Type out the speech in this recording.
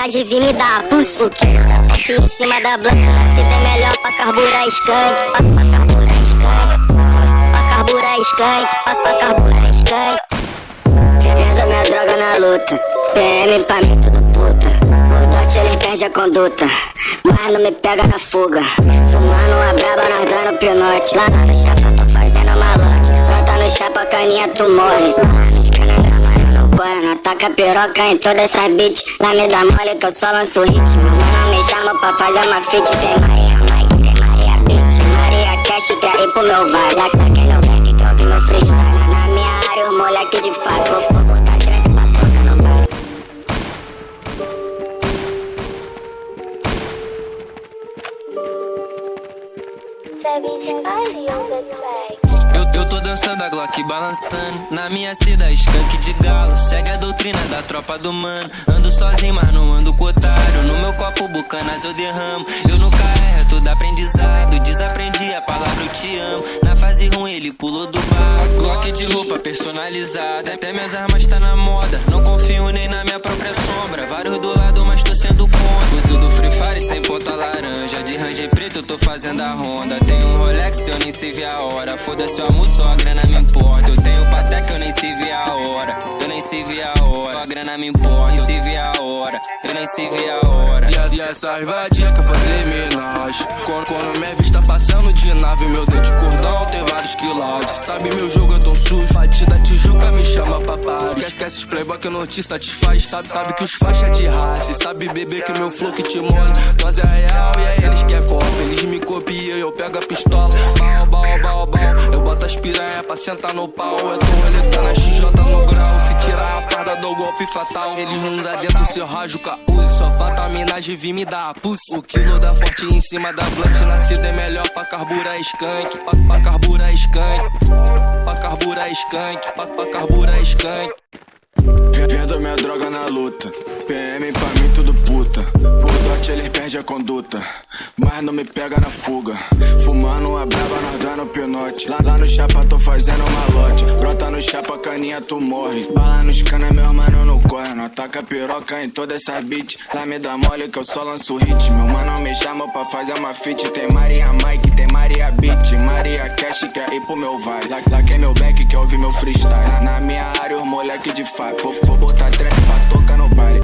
homenagem, vim me dar pulso. O quilo da forte em cima da blunt. Nascida é melhor pra carburar skunk. Pra carburar skunk. Pra carburar skunk. Pra carburar skunk. Vendo minha droga na luta. PM pra mim tudo puta. O dote ele perde a conduta, mas não me pega na fuga. Fumando uma braba, nós dando pinote. Lá no chapa tô fazendo malote. Brota no chapa, caninha tu morre. Lá nos cana, meu mano no corre. Não taca piroca em toda essa beat. Lá me dá mole que eu só lanço hit. Meu mano me chama pra fazer uma fit. Tem Maria Mike, tem Maria Beat, Maria Cash, quer ir pro meu vai. Lá que meu back, que ouvi meu freestyle. Na minha área, os moleque de fato. Vou botar trap pra tocar no baile. Eu tô dançando a Glock balançando na minha seda, skunk de galo. Segue a doutrina da tropa do mano. Ando sozinho, mas não ando com otário. No meu copo bucanas eu derramo. Eu nunca erro, é tudo aprendizado. Desaprendi a palavra eu te amo. Na fase ruim ele pulou do bar. Glock de roupa personalizada. Até minhas armas tá na moda. Não confio nem na minha própria sombra. Vários do lado, mas tô sendo contra. Fuzil do Free Fire sem ponta laranja. De Ranger preto eu tô fazendo a ronda. Tenho um Rolex eu nem sei ver a hora. Foda-se o amor, só a grana me importa. Eu tenho Patek eu nem sei ver a hora. Eu nem sei ver a hora. A grana me importa, eu sei ver a hora. Eu nem sei ver a hora. E essas vadias quer fazer menagem. Quando minha vista passando de nave, meu dedo de cordão tem vários quilates. Sabe meu jogo é tão sujo, batida Tijuca me chama pra Paris. Quer esses playboy que não te satisfaz. Sabe que os faixa de raça. Sabe beber que meu flow que te molha. Nós é real e é eles que é pop. Eles me copiam, eu pego a pistola. Bal. Eu boto as piranha pra sentar no pau. Eu tô roleta na XJ no grau. Se tirar a farda dou golpe fatal. Eles não dá dentro, se eu rajo com a Uzi. Só falta a minagem vir me dar a pulse. O quilo da forte em cima da blunt. Nascida é melhor pra carburar skunk. Pra carburar skunk. Pra carburar skunk. Pra carburar skunk. Vendo minha droga na luta. PM pra mim tudo puta. Por dote ele perde a conduta, mas não me pega na fuga. Fumando uma braba, nós dando pinote. Lá no chapa tô fazendo malote. Brota no chapa, caninha tu morre. Bala nos cana, meu mano não corre. Não ataca piroca em toda essa beat. Lá me dá mole que eu só lanço hit. Meu mano me chama pra fazer uma fit. Tem Maria Mike, tem Maria Beat, Maria Cash, quer ir pro meu vai. Lá que é meu back, quer ouvir meu freestyle. Na minha área, os moleque de fato. Vou botar trap pra tocar no baile.